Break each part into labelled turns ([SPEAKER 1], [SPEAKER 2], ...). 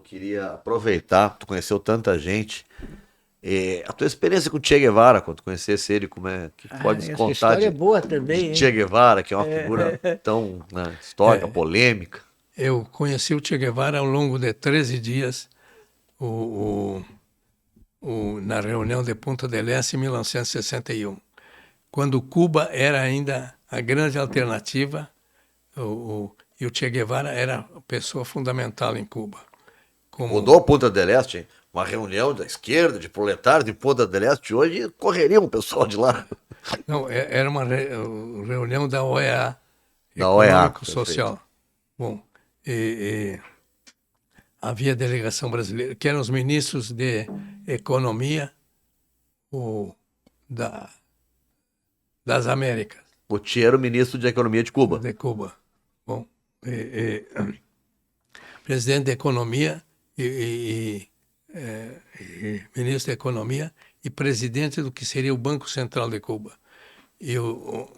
[SPEAKER 1] queria aproveitar, tu conheceu tanta gente, a tua experiência com o Che Guevara, quando tu conhecesse ele, como é que tu pode nos
[SPEAKER 2] Essa
[SPEAKER 1] contar
[SPEAKER 2] história é boa
[SPEAKER 1] de
[SPEAKER 2] também,
[SPEAKER 1] Che
[SPEAKER 2] hein?
[SPEAKER 1] Guevara, que é uma figura tão, né, histórica,
[SPEAKER 3] É,
[SPEAKER 1] polêmica.
[SPEAKER 3] eu conheci o Che Guevara ao longo de 13 dias, o, na reunião de Punta del Este em 1961, quando Cuba era ainda a grande alternativa, e o Che Guevara era a pessoa fundamental em Cuba.
[SPEAKER 1] Rodou Punta del Este, uma reunião da esquerda, de proletários de Punta del Este, hoje correria um pessoal de lá.
[SPEAKER 3] Não, era uma reunião da OEA,
[SPEAKER 1] Da OEA, perfeito.
[SPEAKER 3] Econômico-Social. Bom, e havia delegação brasileira, que eram os ministros de Economia o, da, das Américas,
[SPEAKER 1] O Che era o ministro de Economia de Cuba.
[SPEAKER 3] de Cuba. Bom, presidente da Economia e ministro da Economia e presidente do que seria o Banco Central de Cuba. E o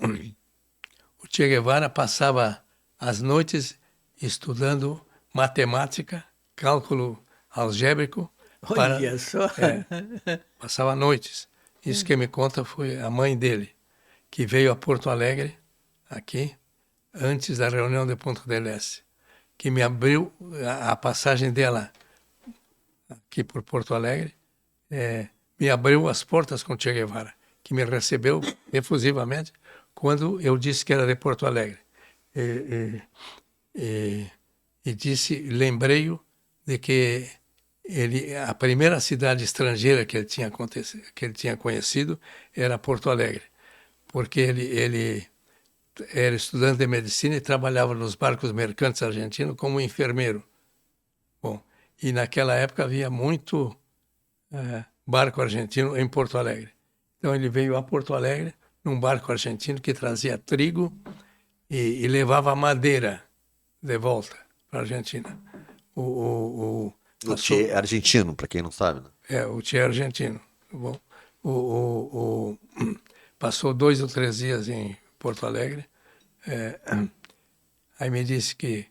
[SPEAKER 3] Che Guevara passava as noites estudando matemática, cálculo algébrico.
[SPEAKER 2] Olha só.
[SPEAKER 3] Passava noites. Isso que me conta foi a mãe dele, que veio a Porto Alegre, aqui, antes da reunião de Punta del Este, que me abriu a passagem dela aqui por Porto Alegre, me abriu as portas com Che Guevara, que me recebeu efusivamente quando eu disse que era de Porto Alegre. E disse, lembrei-o de que a primeira cidade estrangeira que ele tinha conhecido era Porto Alegre, porque ele era estudante de medicina e trabalhava nos barcos mercantes argentinos como enfermeiro. Bom, e naquela época havia muito barco argentino em Porto Alegre. Então ele veio a Porto Alegre num barco argentino que trazia trigo e levava madeira de volta para a Argentina.
[SPEAKER 1] O Che é argentino, para quem não sabe, né?
[SPEAKER 3] O Che é argentino. Bom, passou 2 ou 3 dias em Porto Alegre. Aí me disse que,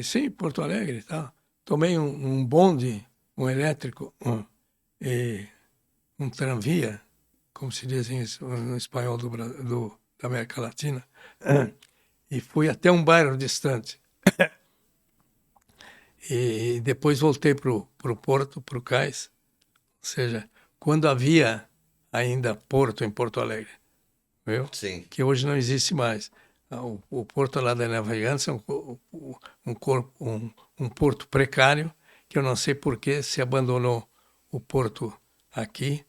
[SPEAKER 3] sim, Porto Alegre, tá. Tomei um bonde, um elétrico, um tranvia, como se diz no espanhol da América Latina, e fui até um bairro distante. E depois voltei para o porto, para o cais, ou seja, quando havia ainda porto em Porto Alegre, viu?
[SPEAKER 1] Sim.
[SPEAKER 3] Que hoje não existe mais. O porto lá da Navegantes é um porto precário, que eu não sei por que se abandonou o porto aqui,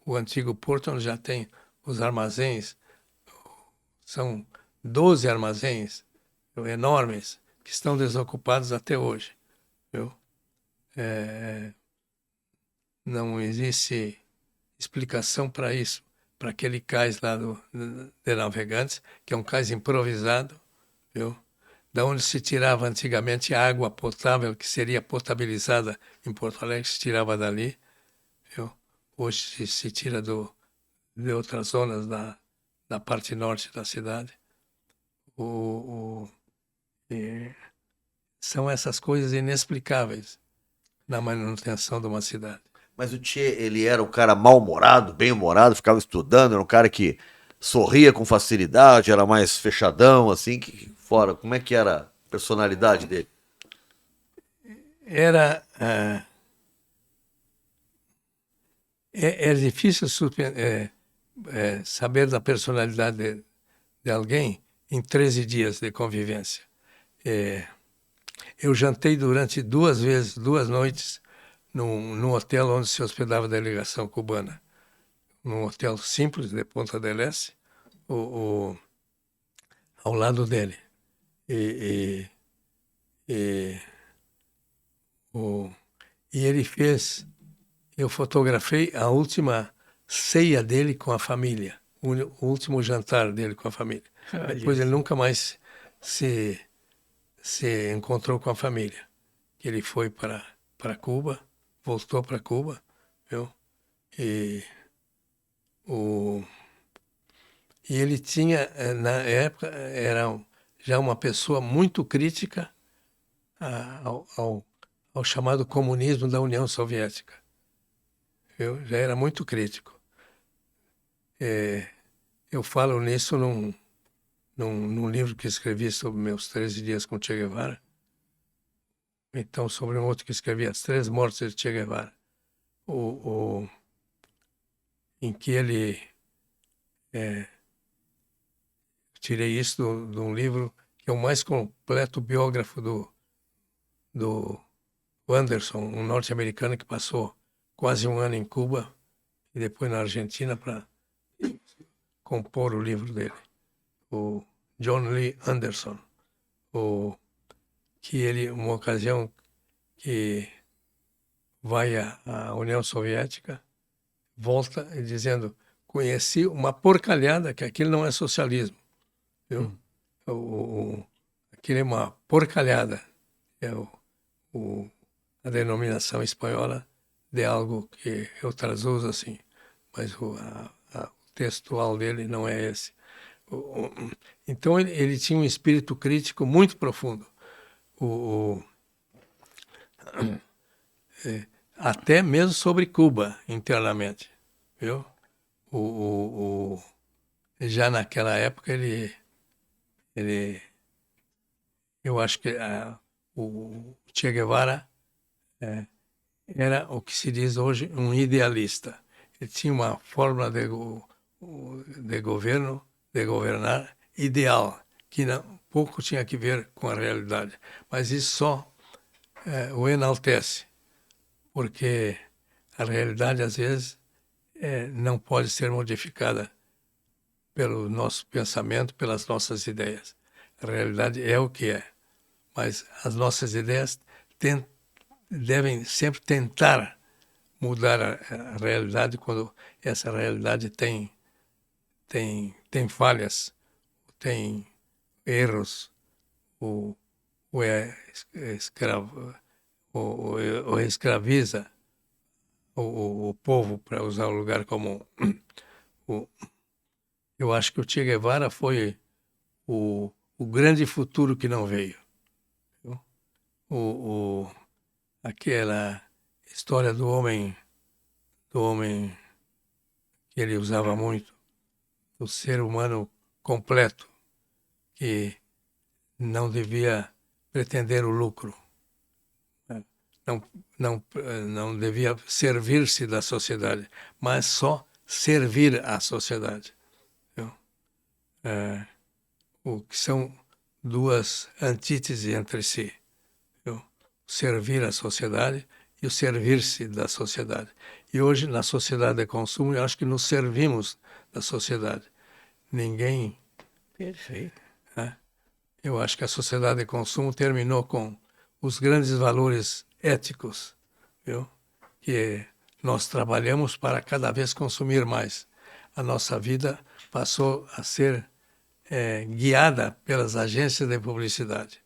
[SPEAKER 3] o antigo porto, onde já tem os armazéns, são 12 armazéns enormes, que estão desocupados até hoje. Viu? Não existe explicação para isso, para aquele cais lá de Navegantes, que é um cais improvisado, viu? Da onde se tirava antigamente a água potável, que seria potabilizada em Porto Alegre, se tirava dali, viu? Hoje se tira de outras zonas da parte norte da cidade. São essas coisas inexplicáveis na manutenção de uma cidade.
[SPEAKER 1] Mas o Che, ele era um cara mal-humorado, bem-humorado, ficava estudando, era um cara que sorria com facilidade, era mais fechadão, assim, fora. Como é que era a personalidade dele?
[SPEAKER 3] Era difícil saber da personalidade de alguém em 13 dias de convivência. Eu jantei durante 2 vezes, 2 noites, num hotel onde se hospedava a delegação cubana. Num hotel simples de Punta del Este, ao lado dele. E ele fez... Eu fotografei a última ceia dele com a família, o último jantar dele com a família.
[SPEAKER 2] Olha
[SPEAKER 3] Depois ele
[SPEAKER 2] isso.
[SPEAKER 3] nunca mais se encontrou com a família. Ele foi para Cuba, voltou para Cuba, viu? E ele tinha, na época, era já uma pessoa muito crítica ao chamado comunismo da União Soviética. Eu já era muito crítico. Eu falo nisso num livro que escrevi sobre meus 13 dias com Che Guevara. Então, sobre um outro que escrevi, As Três Mortes de Che Guevara, em que ele... tirei isso de um livro que é o mais completo biógrafo do Anderson, um norte-americano que passou quase um ano em Cuba e depois na Argentina para compor o livro dele, o John Lee Anderson, que ele, uma ocasião que vai à União Soviética, volta dizendo: conheci uma porcalhada, que aquilo não é socialismo, viu? Aquilo é uma porcalhada, é a denominação espanhola de algo que eu traduzo assim, mas o textual dele não é esse. Então ele tinha um espírito crítico muito profundo. Até mesmo sobre Cuba, internamente, viu? Já naquela época eu acho que o Che Guevara era o que se diz hoje um idealista. Ele tinha uma forma de governar ideal, que pouco tinha que ver com a realidade. Mas isso só o enaltece, porque a realidade, às vezes, não pode ser modificada pelo nosso pensamento, pelas nossas ideias. A realidade é o que é, mas as nossas ideias devem sempre tentar mudar a realidade quando essa realidade tem falhas, tem erros, ou escraviza o povo, para usar o lugar comum. Eu acho que o Che Guevara foi o grande futuro que não veio. Aquela história do homem que ele usava muito, o ser humano completo, que não devia pretender o lucro, não devia servir-se da sociedade, mas só servir à sociedade. O que são duas antíteses entre si. Servir à sociedade e o servir-se da sociedade. E hoje, na sociedade de consumo, eu acho que nos servimos da sociedade. Ninguém...
[SPEAKER 2] Perfeito.
[SPEAKER 3] Eu acho que a sociedade de consumo terminou com os grandes valores éticos, viu? Que nós trabalhamos para cada vez consumir mais. A nossa vida passou a ser guiada pelas agências de publicidade.